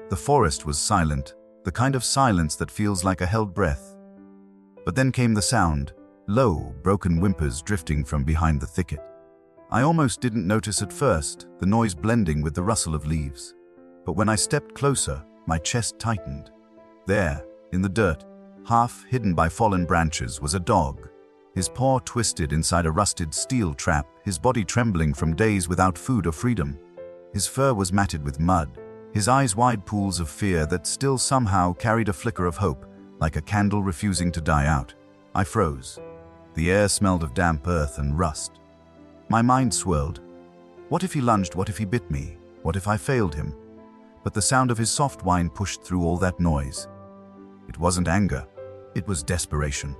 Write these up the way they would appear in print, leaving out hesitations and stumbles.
The forest was silent, the kind of silence that feels like a held breath. But then came the sound, low, broken whimpers drifting from behind the thicket. I almost didn't notice at first, the noise blending with the rustle of leaves. But when I stepped closer, my chest tightened. There, in the dirt, half hidden by fallen branches, was a dog. His paw twisted inside a rusted steel trap, his body trembling from days without food or freedom. His fur was matted with mud, his eyes wide pools of fear that still somehow carried a flicker of hope, like a candle refusing to die out. I froze. The air smelled of damp earth and rust. My mind swirled. What if he lunged? What if he bit me? What if I failed him? But the sound of his soft whine pushed through all that noise. It wasn't anger. It was desperation.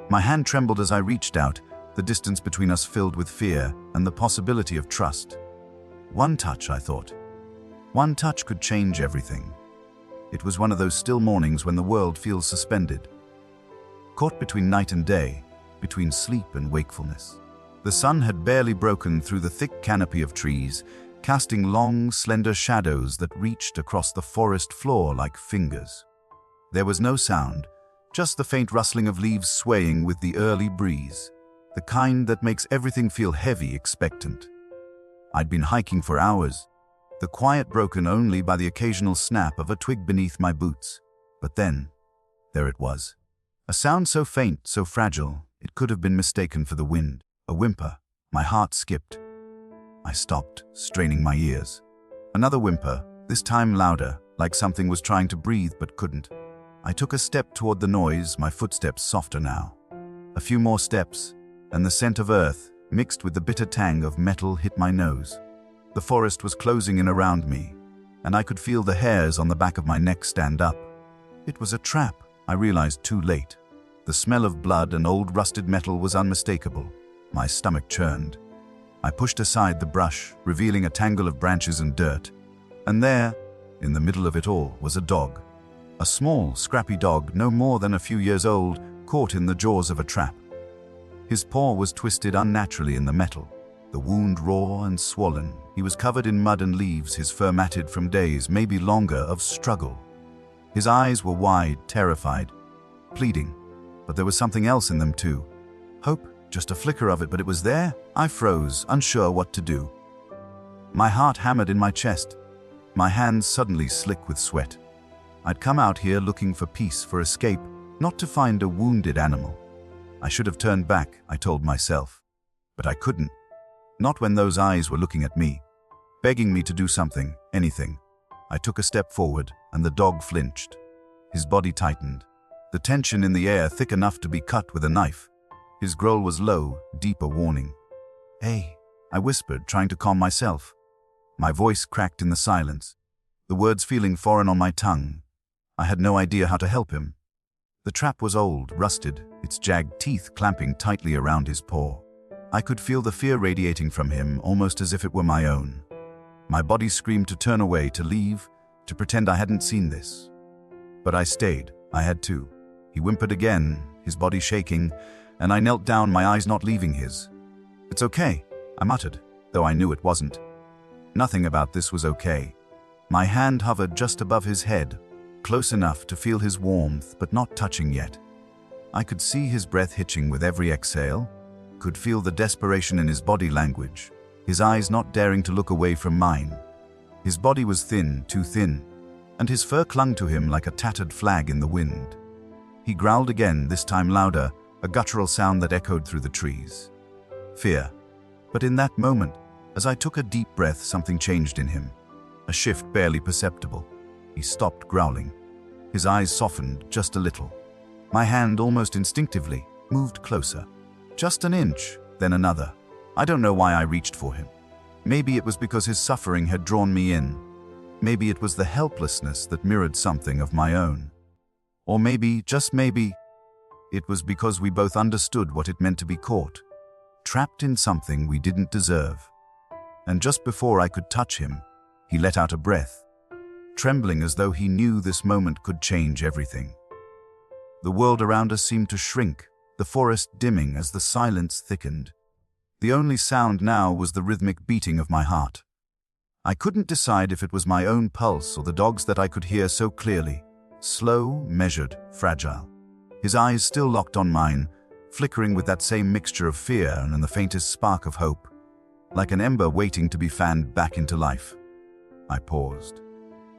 My hand trembled as I reached out, the distance between us filled with fear and the possibility of trust. One touch, I thought. One touch could change everything. It was one of those still mornings when the world feels suspended. Caught between night and day, between sleep and wakefulness. The sun had barely broken through the thick canopy of trees, casting long, slender shadows that reached across the forest floor like fingers. There was no sound, just the faint rustling of leaves swaying with the early breeze, the kind that makes everything feel heavy, expectant. I'd been hiking for hours, the quiet broken only by the occasional snap of a twig beneath my boots. But then, there it was. A sound so faint, so fragile, it could have been mistaken for the wind. A whimper. My heart skipped. I stopped, straining my ears. Another whimper, this time louder, like something was trying to breathe but couldn't. I took a step toward the noise, my footsteps softer now. A few more steps, and the scent of earth, mixed with the bitter tang of metal, hit my nose. The forest was closing in around me, and I could feel the hairs on the back of my neck stand up. It was a trap, I realized too late. The smell of blood and old rusted metal was unmistakable. My stomach churned. I pushed aside the brush, revealing a tangle of branches and dirt. And there, in the middle of it all, was a dog. A small, scrappy dog, no more than a few years old, caught in the jaws of a trap. His paw was twisted unnaturally in the metal, the wound raw and swollen. He was covered in mud and leaves, his fur matted from days, maybe longer, of struggle. His eyes were wide, terrified, pleading, but there was something else in them too. Hope, just a flicker of it, but it was there. I froze, unsure what to do. My heart hammered in my chest, my hands suddenly slick with sweat. I'd come out here looking for peace, for escape, not to find a wounded animal. I should have turned back, I told myself. But I couldn't. Not when those eyes were looking at me, begging me to do something, anything. I took a step forward, and the dog flinched. His body tightened, the tension in the air thick enough to be cut with a knife. His growl was low, deep, a warning. "Hey," I whispered, trying to calm myself. My voice cracked in the silence, the words feeling foreign on my tongue. I had no idea how to help him. The trap was old, rusted, its jagged teeth clamping tightly around his paw. I could feel the fear radiating from him, almost as if it were my own. My body screamed to turn away, to leave, to pretend I hadn't seen this. But I stayed. I had to. He whimpered again, his body shaking, and I knelt down, my eyes not leaving his. "It's okay," I muttered, though I knew it wasn't. Nothing about this was okay. My hand hovered just above his head, close enough to feel his warmth, but not touching yet. I could see his breath hitching with every exhale, could feel the desperation in his body language, his eyes not daring to look away from mine. His body was thin, too thin, and his fur clung to him like a tattered flag in the wind. He growled again, this time louder, a guttural sound that echoed through the trees. Fear. But in that moment, as I took a deep breath, something changed in him. A shift barely perceptible. He stopped growling. His eyes softened just a little. My hand, almost instinctively, moved closer. Just an inch, then another. I don't know why I reached for him. Maybe it was because his suffering had drawn me in. Maybe it was the helplessness that mirrored something of my own. Or maybe, just maybe, it was because we both understood what it meant to be caught, trapped in something we didn't deserve. And just before I could touch him, he let out a breath, trembling as though he knew this moment could change everything. The world around us seemed to shrink, the forest dimming as the silence thickened. The only sound now was the rhythmic beating of my heart. I couldn't decide if it was my own pulse or the dog's that I could hear so clearly. Slow, measured, fragile. His eyes still locked on mine, flickering with that same mixture of fear and the faintest spark of hope, like an ember waiting to be fanned back into life. I paused.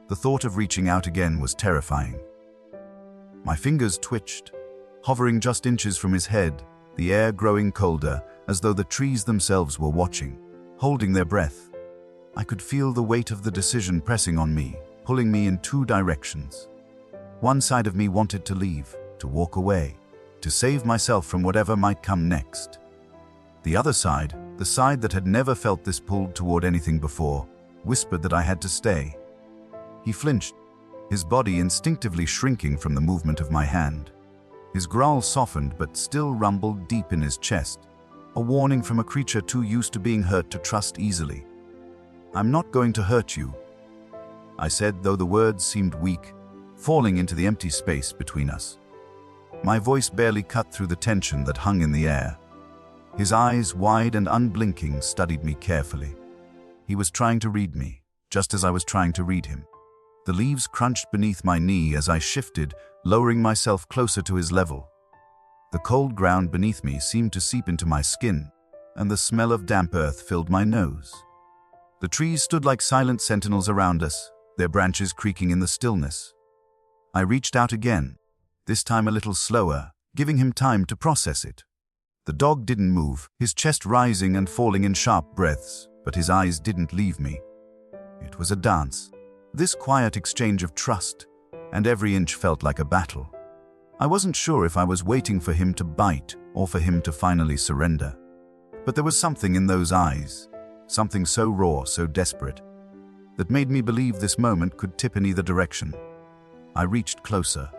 The thought of reaching out again was terrifying. My fingers twitched, hovering just inches from his head, the air growing colder, as though the trees themselves were watching, holding their breath. I could feel the weight of the decision pressing on me, pulling me in two directions. One side of me wanted to leave, to walk away, to save myself from whatever might come next. The other side, the side that had never felt this pulled toward anything before, whispered that I had to stay. He flinched, his body instinctively shrinking from the movement of my hand. His growl softened but still rumbled deep in his chest, a warning from a creature too used to being hurt to trust easily. "I'm not going to hurt you," I said, though the words seemed weak, falling into the empty space between us. My voice barely cut through the tension that hung in the air. His eyes, wide and unblinking, studied me carefully. He was trying to read me, just as I was trying to read him. The leaves crunched beneath my knee as I shifted, lowering myself closer to his level. The cold ground beneath me seemed to seep into my skin, and the smell of damp earth filled my nose. The trees stood like silent sentinels around us, their branches creaking in the stillness. I reached out again, this time a little slower, giving him time to process it. The dog didn't move, his chest rising and falling in sharp breaths, but his eyes didn't leave me. It was a dance, this quiet exchange of trust, and every inch felt like a battle. I wasn't sure if I was waiting for him to bite or for him to finally surrender. But there was something in those eyes, something so raw, so desperate, that made me believe this moment could tip in either direction. I reached closer,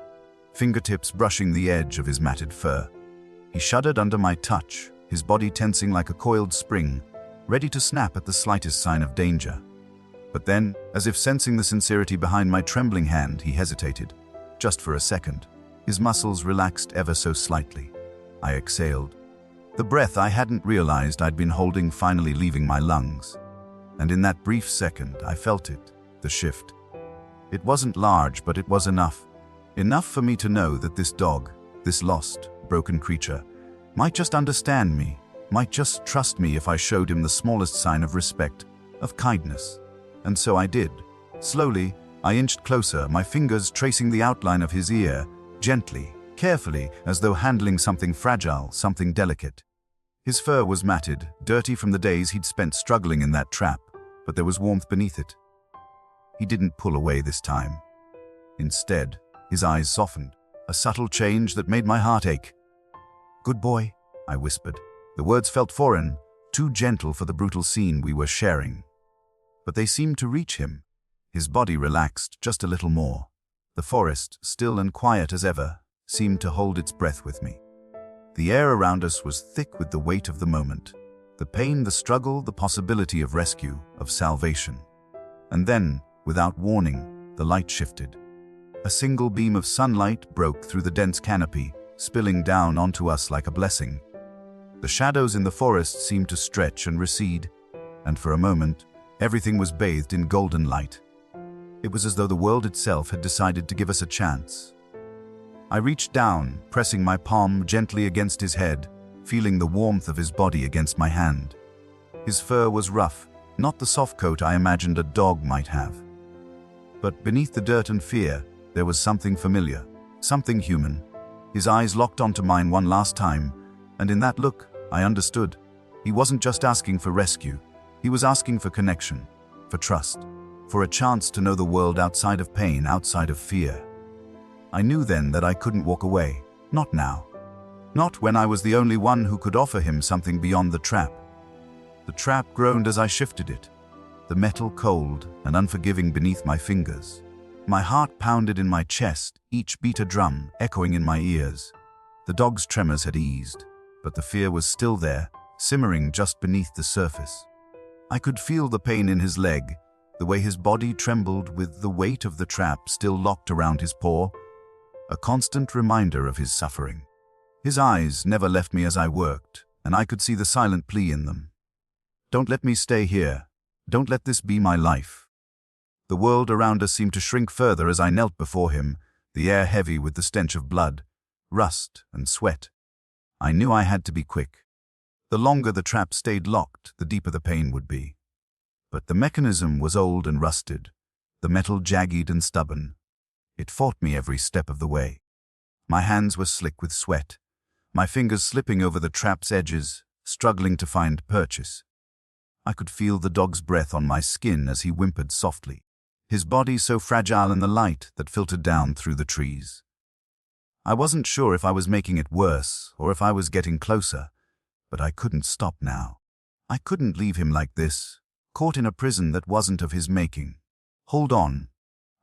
fingertips brushing the edge of his matted fur. He shuddered under my touch, his body tensing like a coiled spring, ready to snap at the slightest sign of danger. But then, as if sensing the sincerity behind my trembling hand, he hesitated, just for a second. His muscles relaxed ever so slightly. I exhaled. The breath I hadn't realized I'd been holding finally leaving my lungs. And in that brief second, I felt it, the shift. It wasn't large, but it was enough. Enough for me to know that this dog, this lost, broken creature, might just understand me, might just trust me if I showed him the smallest sign of respect, of kindness. And so I did. Slowly, I inched closer, my fingers tracing the outline of his ear, gently, carefully, as though handling something fragile, something delicate. His fur was matted, dirty from the days he'd spent struggling in that trap, but there was warmth beneath it. He didn't pull away this time. Instead, his eyes softened, a subtle change that made my heart ache. "Good boy," I whispered. The words felt foreign, too gentle for the brutal scene we were sharing. But they seemed to reach him. His body relaxed just a little more. The forest, still and quiet as ever, seemed to hold its breath with me. The air around us was thick with the weight of the moment. The pain, the struggle, the possibility of rescue, of salvation. And then, without warning, the light shifted. A single beam of sunlight broke through the dense canopy, spilling down onto us like a blessing. The shadows in the forest seemed to stretch and recede, and for a moment, everything was bathed in golden light. It was as though the world itself had decided to give us a chance. I reached down, pressing my palm gently against his head, feeling the warmth of his body against my hand. His fur was rough, not the soft coat I imagined a dog might have. But beneath the dirt and fear, there was something familiar, something human. His eyes locked onto mine one last time, and in that look, I understood. He wasn't just asking for rescue. He was asking for connection, for trust, for a chance to know the world outside of pain, outside of fear. I knew then that I couldn't walk away, not now. Not when I was the only one who could offer him something beyond the trap. The trap groaned as I shifted it, the metal cold and unforgiving beneath my fingers. My heart pounded in my chest, each beat a drum, echoing in my ears. The dog's tremors had eased, but the fear was still there, simmering just beneath the surface. I could feel the pain in his leg, the way his body trembled with the weight of the trap still locked around his paw, a constant reminder of his suffering. His eyes never left me as I worked, and I could see the silent plea in them. "Don't let me stay here. Don't let this be my life. The world around us seemed to shrink further as I knelt before him, the air heavy with the stench of blood, rust, and sweat. I knew I had to be quick. The longer the trap stayed locked, the deeper the pain would be. But the mechanism was old and rusted, the metal jagged and stubborn. It fought me every step of the way. My hands were slick with sweat, my fingers slipping over the trap's edges, struggling to find purchase. I could feel the dog's breath on my skin as he whimpered softly, his body so fragile in the light that filtered down through the trees. I wasn't sure if I was making it worse or if I was getting closer, but I couldn't stop now. I couldn't leave him like this, caught in a prison that wasn't of his making. Hold on,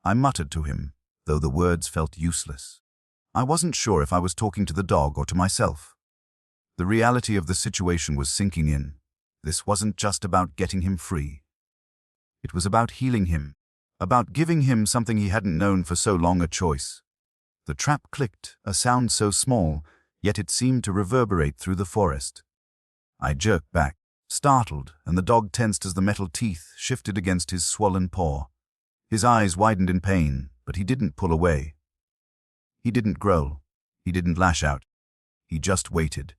I muttered to him, though the words felt useless. I wasn't sure if I was talking to the dog or to myself. The reality of the situation was sinking in. This wasn't just about getting him free. It was about healing him, about giving him something he hadn't known for so long, a choice. The trap clicked, a sound so small, yet it seemed to reverberate through the forest. I jerked back, startled, and the dog tensed as the metal teeth shifted against his swollen paw. His eyes widened in pain, but he didn't pull away. He didn't growl. He didn't lash out. He just waited.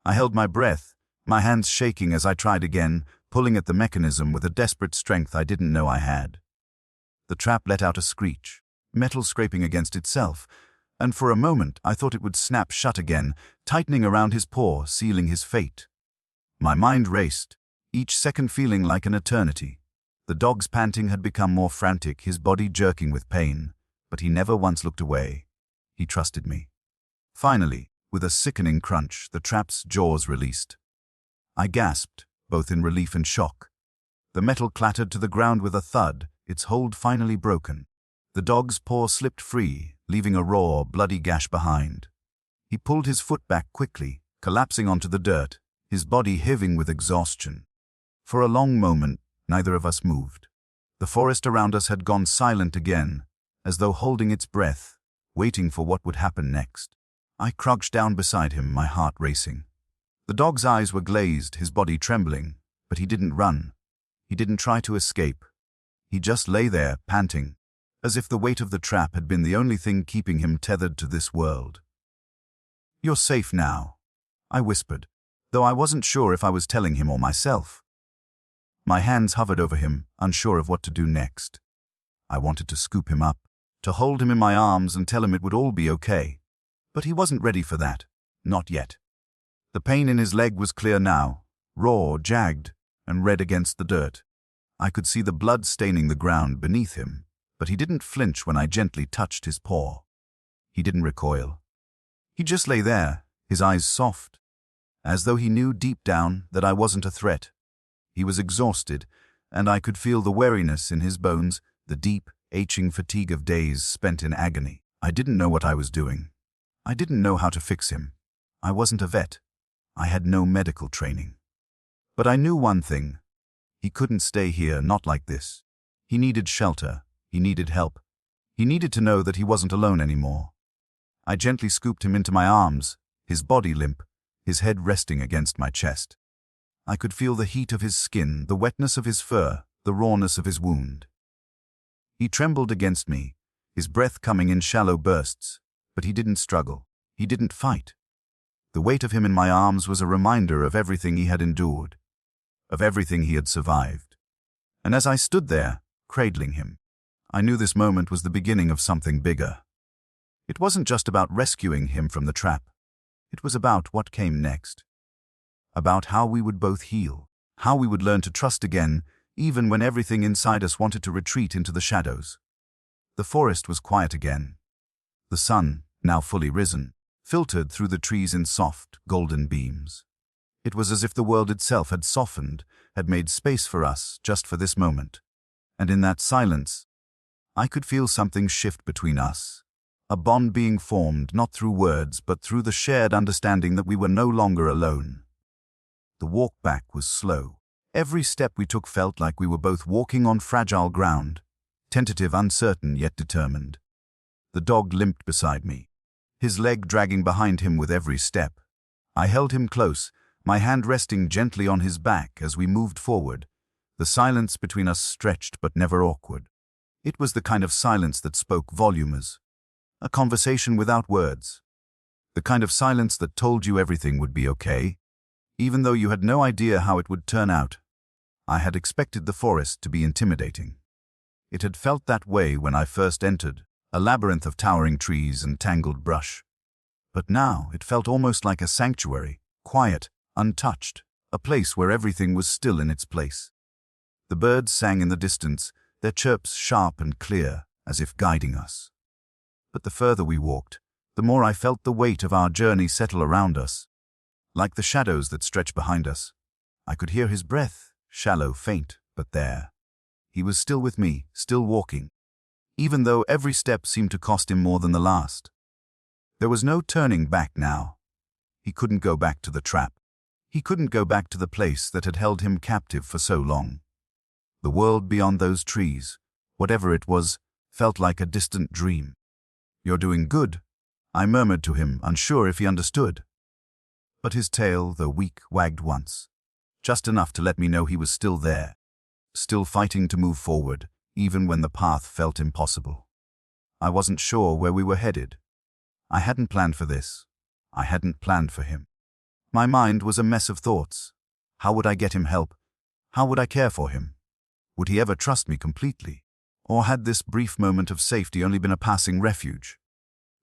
I held my breath, my hands shaking as I tried again, pulling at the mechanism with a desperate strength I didn't know I had. The trap let out a screech, metal scraping against itself, and for a moment I thought it would snap shut again, tightening around his paw, sealing his fate. My mind raced, each second feeling like an eternity. The dog's panting had become more frantic, his body jerking with pain, but he never once looked away. He trusted me. Finally, with a sickening crunch, the trap's jaws released. I gasped, both in relief and shock. The metal clattered to the ground with a thud, its hold finally broken. The dog's paw slipped free, leaving a raw, bloody gash behind. He pulled his foot back quickly, collapsing onto the dirt, his body heaving with exhaustion. For a long moment, neither of us moved. The forest around us had gone silent again, as though holding its breath, waiting for what would happen next. I crouched down beside him, my heart racing. The dog's eyes were glazed, his body trembling, but he didn't run. He didn't try to escape. He just lay there, panting, as if the weight of the trap had been the only thing keeping him tethered to this world. "You're safe now," I whispered, though I wasn't sure if I was telling him or myself. My hands hovered over him, unsure of what to do next. I wanted to scoop him up, to hold him in my arms and tell him it would all be okay. But he wasn't ready for that, not yet. The pain in his leg was clear now, raw, jagged, and red against the dirt. I could see the blood staining the ground beneath him, but he didn't flinch when I gently touched his paw. He didn't recoil. He just lay there, his eyes soft, as though he knew deep down that I wasn't a threat. He was exhausted, and I could feel the weariness in his bones, the deep, aching fatigue of days spent in agony. I didn't know what I was doing. I didn't know how to fix him. I wasn't a vet. I had no medical training. But I knew one thing. He couldn't stay here, not like this. He needed shelter. He needed help. He needed to know that he wasn't alone anymore. I gently scooped him into my arms, his body limp, his head resting against my chest. I could feel the heat of his skin, the wetness of his fur, the rawness of his wound. He trembled against me, his breath coming in shallow bursts, but he didn't struggle. He didn't fight. The weight of him in my arms was a reminder of everything he had endured, of everything he had survived. And as I stood there, cradling him, I knew this moment was the beginning of something bigger. It wasn't just about rescuing him from the trap. It was about what came next. About how we would both heal, how we would learn to trust again, even when everything inside us wanted to retreat into the shadows. The forest was quiet again. The sun, now fully risen, filtered through the trees in soft, golden beams. It was as if the world itself had softened, had made space for us just for this moment. And in that silence, I could feel something shift between us. A bond being formed not through words but through the shared understanding that we were no longer alone. The walk back was slow. Every step we took felt like we were both walking on fragile ground, tentative, uncertain, yet determined. The dog limped beside me, his leg dragging behind him with every step. I held him close, my hand resting gently on his back as we moved forward, The silence between us stretched but never awkward. It was the kind of silence that spoke volumes. A conversation without words. The kind of silence that told you everything would be okay, even though you had no idea how it would turn out. I had expected the forest to be intimidating. It had felt that way when I first entered, a labyrinth of towering trees and tangled brush. But now it felt almost like a sanctuary, quiet, untouched, a place where everything was still in its place. The birds sang in the distance, their chirps sharp and clear, as if guiding us. But the further we walked, the more I felt the weight of our journey settle around us. Like the shadows that stretch behind us, I could hear his breath, shallow, faint, but there. He was still with me, still walking, even though every step seemed to cost him more than the last. There was no turning back now. He couldn't go back to the trap. He couldn't go back to the place that had held him captive for so long. The world beyond those trees, whatever it was, felt like a distant dream. "You're doing good," I murmured to him, unsure if he understood. But his tail, though weak, wagged once, just enough to let me know he was still there, still fighting to move forward, even when the path felt impossible. I wasn't sure where we were headed. I hadn't planned for this. I hadn't planned for him. My mind was a mess of thoughts. How would I get him help? How would I care for him? Would he ever trust me completely? Or had this brief moment of safety only been a passing refuge?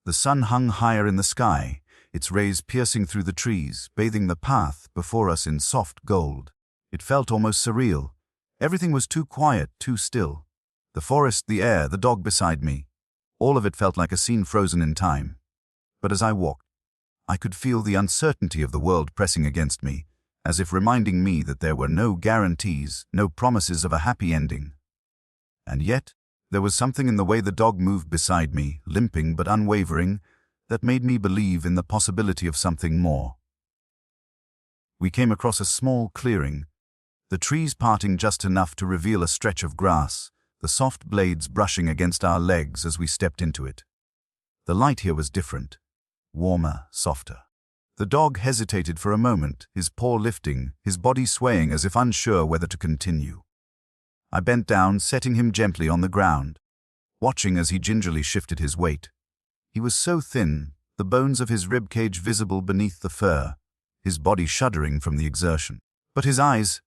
The sun hung higher in the sky, its rays piercing through the trees, bathing the path before us in soft gold. It felt almost surreal. Everything was too quiet, too still. The forest, the air, the dog beside me. All of it felt like a scene frozen in time. But as I walked, I could feel the uncertainty of the world pressing against me, as if reminding me that there were no guarantees, no promises of a happy ending. And yet, there was something in the way the dog moved beside me, limping but unwavering, that made me believe in the possibility of something more. We came across a small clearing, the trees parting just enough to reveal a stretch of grass, the soft blades brushing against our legs as we stepped into it. The light here was different, warmer, softer. The dog hesitated for a moment, his paw lifting, his body swaying as if unsure whether to continue. I bent down, setting him gently on the ground, watching as he gingerly shifted his weight. He was so thin, the bones of his ribcage visible beneath the fur, his body shuddering from the exertion. But his eyes,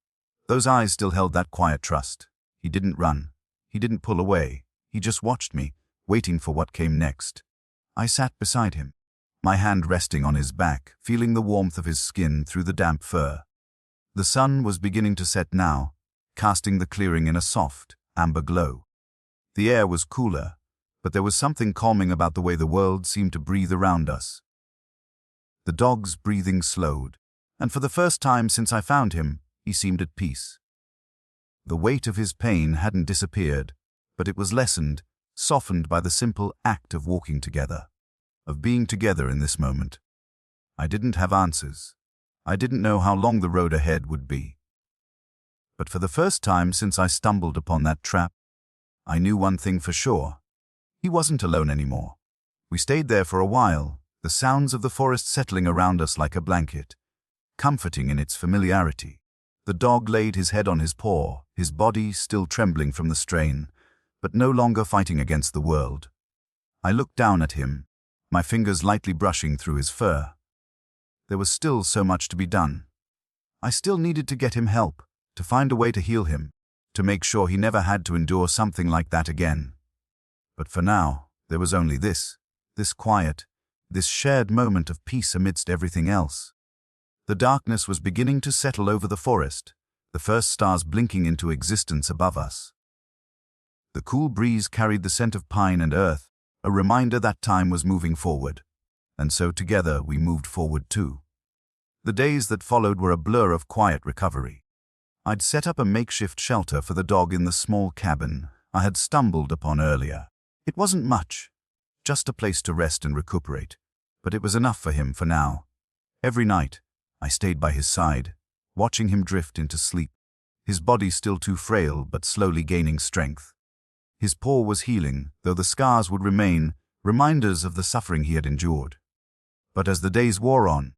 those eyes still held that quiet trust. He didn't run. He didn't pull away. He just watched me, waiting for what came next. I sat beside him, my hand resting on his back, feeling the warmth of his skin through the damp fur. The sun was beginning to set now, casting the clearing in a soft, amber glow. The air was cooler, but there was something calming about the way the world seemed to breathe around us. The dog's breathing slowed, and for the first time since I found him, he seemed at peace. The weight of his pain hadn't disappeared, but it was lessened, softened by the simple act of walking together, of being together in this moment. I didn't have answers. I didn't know how long the road ahead would be. But for the first time since I stumbled upon that trap, I knew one thing for sure. He wasn't alone anymore. We stayed there for a while, the sounds of the forest settling around us like a blanket, comforting in its familiarity. The dog laid his head on his paw, his body still trembling from the strain, but no longer fighting against the world. I looked down at him, my fingers lightly brushing through his fur. There was still so much to be done. I still needed to get him help, to find a way to heal him, to make sure he never had to endure something like that again. But for now, there was only this quiet, this shared moment of peace amidst everything else. The darkness was beginning to settle over the forest, the first stars blinking into existence above us. The cool breeze carried the scent of pine and earth, a reminder that time was moving forward. And so together we moved forward too. The days that followed were a blur of quiet recovery. I'd set up a makeshift shelter for the dog in the small cabin I had stumbled upon earlier. It wasn't much, just a place to rest and recuperate, but it was enough for him for now. Every night, I stayed by his side, watching him drift into sleep, his body still too frail but slowly gaining strength. His paw was healing, though the scars would remain, reminders of the suffering he had endured. But as the days wore on,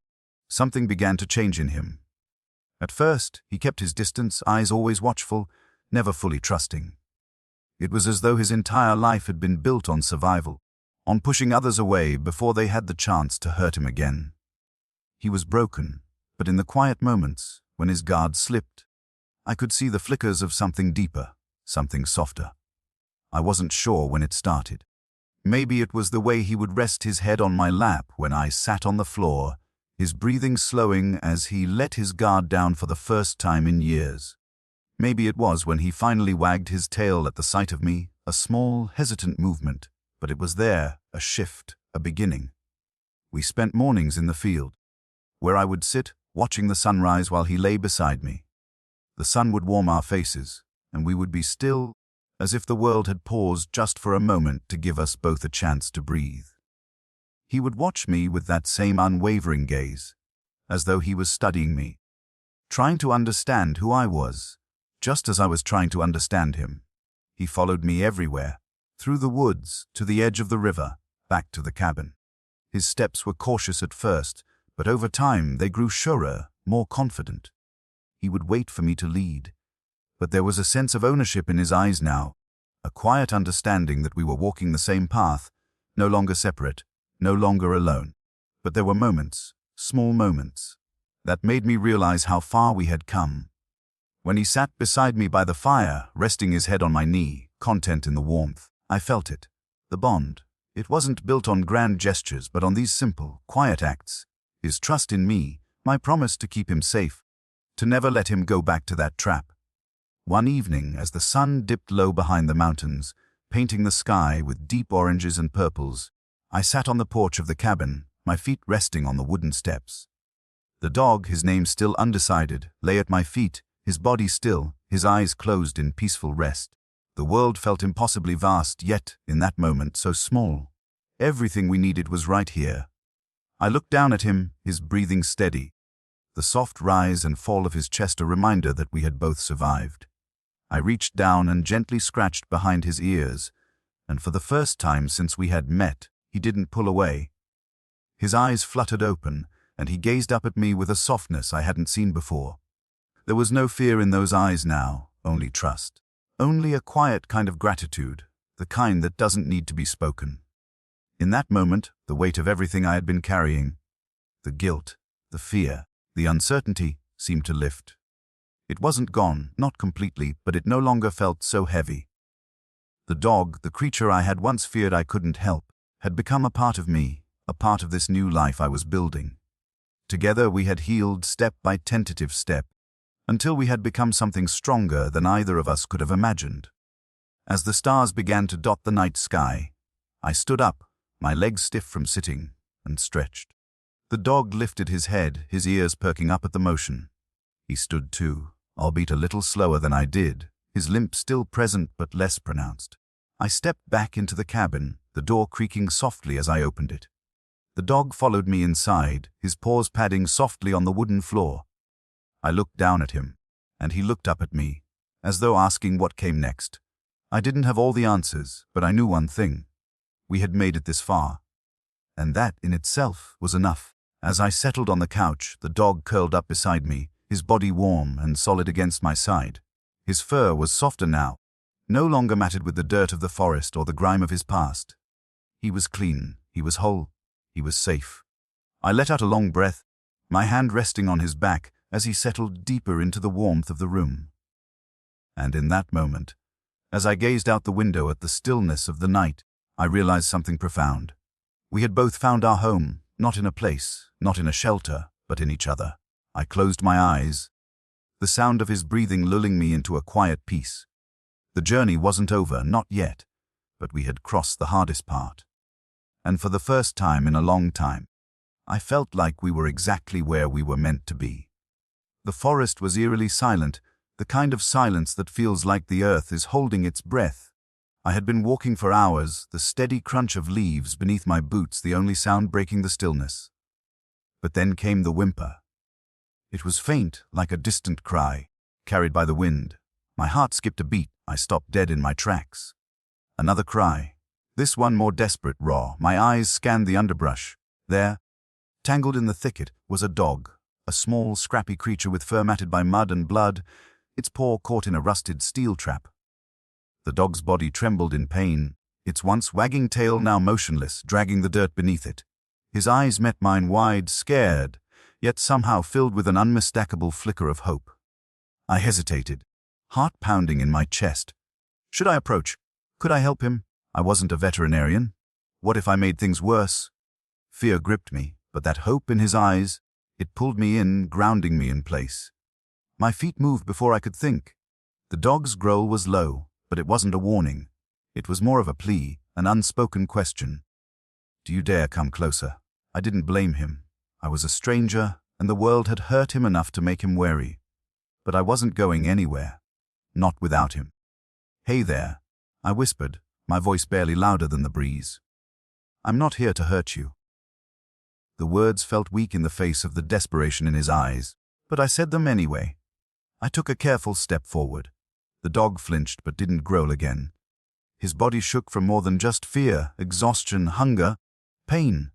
something began to change in him. At first, he kept his distance, eyes always watchful, never fully trusting. It was as though his entire life had been built on survival, on pushing others away before they had the chance to hurt him again. He was broken, but in the quiet moments, when his guard slipped, I could see the flickers of something deeper, something softer. I wasn't sure when it started. Maybe it was the way he would rest his head on my lap when I sat on the floor, his breathing slowing as he let his guard down for the first time in years. Maybe it was when he finally wagged his tail at the sight of me, a small, hesitant movement, but it was there, a shift, a beginning. We spent mornings in the field, where I would sit, watching the sunrise while he lay beside me. The sun would warm our faces, and we would be still, as if the world had paused just for a moment to give us both a chance to breathe. He would watch me with that same unwavering gaze, as though he was studying me, trying to understand who I was, just as I was trying to understand him. He followed me everywhere, through the woods, to the edge of the river, back to the cabin. His steps were cautious at first, but over time they grew surer, more confident. He would wait for me to lead, but there was a sense of ownership in his eyes now, a quiet understanding that we were walking the same path, no longer separate, no longer alone. But there were moments, small moments, that made me realize how far we had come. When he sat beside me by the fire, resting his head on my knee, content in the warmth, I felt it. The bond. It wasn't built on grand gestures, but on these simple, quiet acts. His trust in me, my promise to keep him safe, to never let him go back to that trap. One evening, as the sun dipped low behind the mountains, painting the sky with deep oranges and purples, I sat on the porch of the cabin, my feet resting on the wooden steps. The dog, his name still undecided, lay at my feet, his body still, his eyes closed in peaceful rest. The world felt impossibly vast, yet, in that moment, so small. Everything we needed was right here. I looked down at him, his breathing steady, the soft rise and fall of his chest a reminder that we had both survived. I reached down and gently scratched behind his ears, and for the first time since we had met, he didn't pull away. His eyes fluttered open, and he gazed up at me with a softness I hadn't seen before. There was no fear in those eyes now, only trust. Only a quiet kind of gratitude, the kind that doesn't need to be spoken. In that moment, the weight of everything I had been carrying, the guilt, the fear, the uncertainty, seemed to lift. It wasn't gone, not completely, but it no longer felt so heavy. The dog, the creature I had once feared I couldn't help, had become a part of me, a part of this new life I was building. Together we had healed step by tentative step, until we had become something stronger than either of us could have imagined. As the stars began to dot the night sky, I stood up, my legs stiff from sitting, and stretched. The dog lifted his head, his ears perking up at the motion. He stood too, albeit a little slower than I did, his limp still present but less pronounced. I stepped back into the cabin, the door creaking softly as I opened it. The dog followed me inside, his paws padding softly on the wooden floor. I looked down at him, and he looked up at me, as though asking what came next. I didn't have all the answers, but I knew one thing. We had made it this far, and that in itself was enough. As I settled on the couch, the dog curled up beside me, his body warm and solid against my side. His fur was softer now, no longer matted with the dirt of the forest or the grime of his past. He was clean, he was whole, he was safe. I let out a long breath, my hand resting on his back as he settled deeper into the warmth of the room. And in that moment, as I gazed out the window at the stillness of the night, I realized something profound. We had both found our home, not in a place, not in a shelter, but in each other. I closed my eyes, the sound of his breathing lulling me into a quiet peace. The journey wasn't over, not yet, but we had crossed the hardest part. And for the first time in a long time, I felt like we were exactly where we were meant to be. The forest was eerily silent, the kind of silence that feels like the earth is holding its breath. I had been walking for hours, the steady crunch of leaves beneath my boots the only sound breaking the stillness. But then came the whimper. It was faint, like a distant cry, carried by the wind. My heart skipped a beat, I stopped dead in my tracks. Another cry, this one more desperate, raw. My eyes scanned the underbrush. There, tangled in the thicket, was a dog, a small, scrappy creature with fur matted by mud and blood, its paw caught in a rusted steel trap. The dog's body trembled in pain, its once wagging tail now motionless, dragging the dirt beneath it. His eyes met mine wide, scared, yet somehow filled with an unmistakable flicker of hope. I hesitated, heart pounding in my chest. Should I approach? Could I help him? I wasn't a veterinarian. What if I made things worse? Fear gripped me, but that hope in his eyes, it pulled me in, grounding me in place. My feet moved before I could think. The dog's growl was low, but it wasn't a warning. It was more of a plea, an unspoken question. Do you dare come closer? I didn't blame him. I was a stranger, and the world had hurt him enough to make him wary. But I wasn't going anywhere. Not without him. Hey there, I whispered, my voice barely louder than the breeze. I'm not here to hurt you. The words felt weak in the face of the desperation in his eyes, but I said them anyway. I took a careful step forward. The dog flinched but didn't growl again. His body shook from more than just fear, exhaustion, hunger, pain.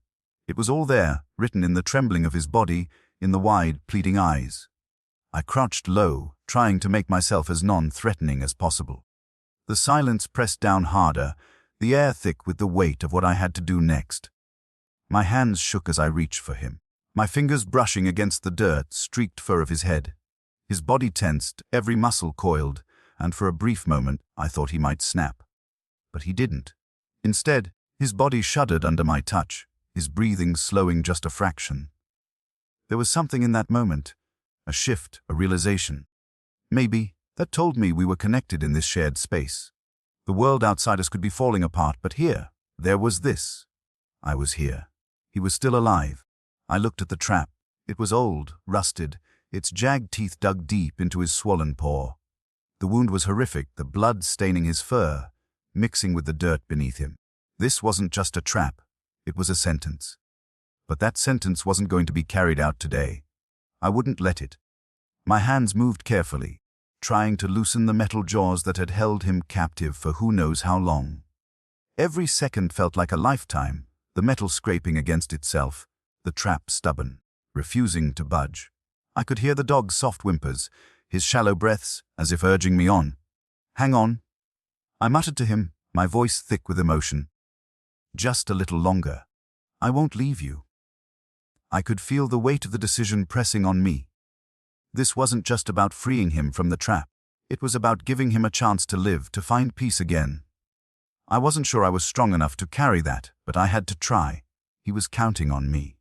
It was all there, written in the trembling of his body, in the wide, pleading eyes. I crouched low, trying to make myself as non-threatening as possible. The silence pressed down harder, the air thick with the weight of what I had to do next. My hands shook as I reached for him, my fingers brushing against the dirt, streaked fur of his head. His body tensed, every muscle coiled, and for a brief moment I thought he might snap. But he didn't. Instead, his body shuddered under my touch, his breathing slowing just a fraction. There was something in that moment, a shift, a realization. Maybe that told me we were connected in this shared space. The world outside us could be falling apart, but here, there was this. I was here. He was still alive. I looked at the trap. It was old, rusted, its jagged teeth dug deep into his swollen paw. The wound was horrific, the blood staining his fur, mixing with the dirt beneath him. This wasn't just a trap. It was a sentence. But that sentence wasn't going to be carried out today. I wouldn't let it. My hands moved carefully, trying to loosen the metal jaws that had held him captive for who knows how long. Every second felt like a lifetime, the metal scraping against itself, the trap stubborn, refusing to budge. I could hear the dog's soft whimpers, his shallow breaths, as if urging me on. Hang on. I muttered to him, my voice thick with emotion. Just a little longer. I won't leave you. I could feel the weight of the decision pressing on me. This wasn't just about freeing him from the trap. It was about giving him a chance to live, to find peace again. I wasn't sure I was strong enough to carry that, but I had to try. He was counting on me.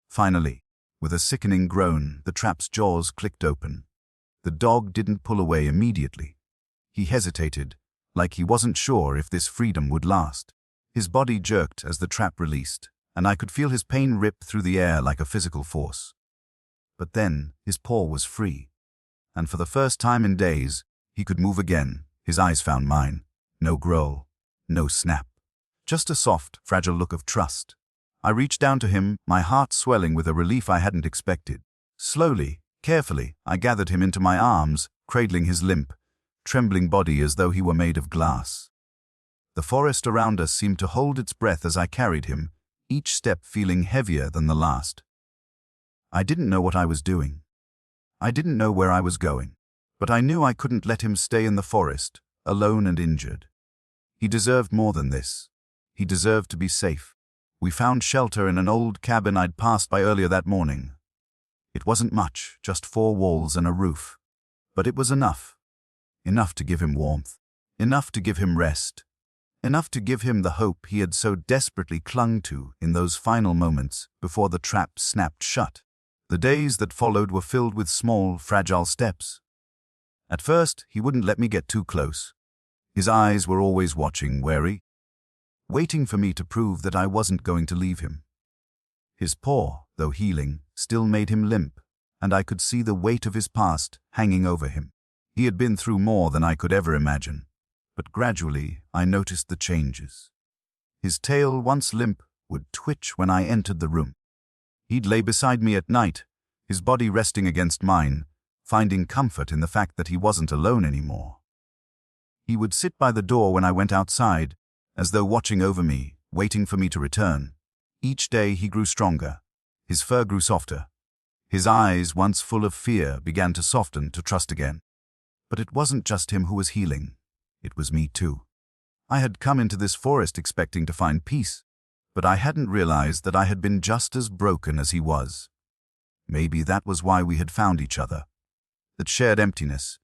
Finally, with a sickening groan, the trap's jaws clicked open. The dog didn't pull away immediately. He hesitated, like he wasn't sure if this freedom would last. His body jerked as the trap released, and I could feel his pain rip through the air like a physical force. But then his paw was free, and for the first time in days, he could move again. His eyes found mine. No growl, no snap. Just a soft, fragile look of trust. I reached down to him, my heart swelling with a relief I hadn't expected. Slowly, carefully, I gathered him into my arms, cradling his limp, trembling body as though he were made of glass. The forest around us seemed to hold its breath as I carried him, each step feeling heavier than the last. I didn't know what I was doing. I didn't know where I was going, but I knew I couldn't let him stay in the forest, alone and injured. He deserved more than this. He deserved to be safe. We found shelter in an old cabin I'd passed by earlier that morning. It wasn't much, just 4 walls and a roof. But it was enough. Enough to give him warmth. Enough to give him rest. Enough to give him the hope he had so desperately clung to in those final moments before the trap snapped shut. The days that followed were filled with small, fragile steps. At first, he wouldn't let me get too close. His eyes were always watching, wary, waiting for me to prove that I wasn't going to leave him. His paw, though healing, still made him limp, and I could see the weight of his past hanging over him. He had been through more than I could ever imagine, but gradually I noticed the changes. His tail, once limp, would twitch when I entered the room. He'd lay beside me at night, his body resting against mine, finding comfort in the fact that he wasn't alone anymore. He would sit by the door when I went outside, as though watching over me, waiting for me to return. Each day he grew stronger. His fur grew softer. His eyes, once full of fear, began to soften, to trust again. But it wasn't just him who was healing. It was me too. I had come into this forest expecting to find peace, but I hadn't realized that I had been just as broken as he was. Maybe that was why we had found each other. That shared emptiness,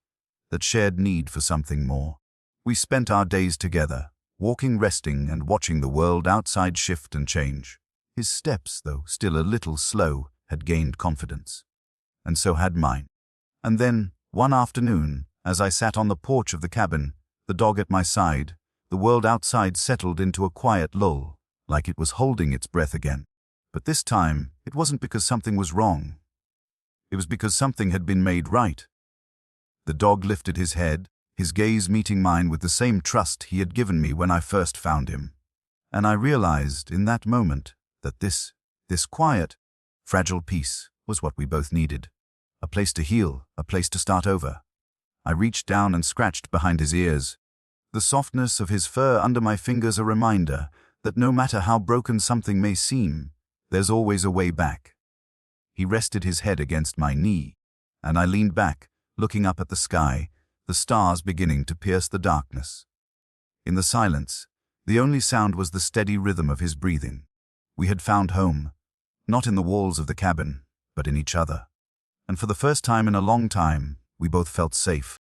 that shared need for something more. We spent our days together, walking, resting, and watching the world outside shift and change. His steps, though still a little slow, had gained confidence. And so had mine. And then, one afternoon, as I sat on the porch of the cabin, the dog at my side, the world outside settled into a quiet lull, like it was holding its breath again. But this time, it wasn't because something was wrong. It was because something had been made right. The dog lifted his head, his gaze meeting mine with the same trust he had given me when I first found him. And I realized in that moment that this quiet, fragile peace was what we both needed. A place to heal, a place to start over. I reached down and scratched behind his ears. The softness of his fur under my fingers a reminder that no matter how broken something may seem, there's always a way back. He rested his head against my knee, and I leaned back, looking up at the sky, the stars beginning to pierce the darkness. In the silence, the only sound was the steady rhythm of his breathing. We had found home, not in the walls of the cabin, but in each other. And for the first time in a long time, we both felt safe.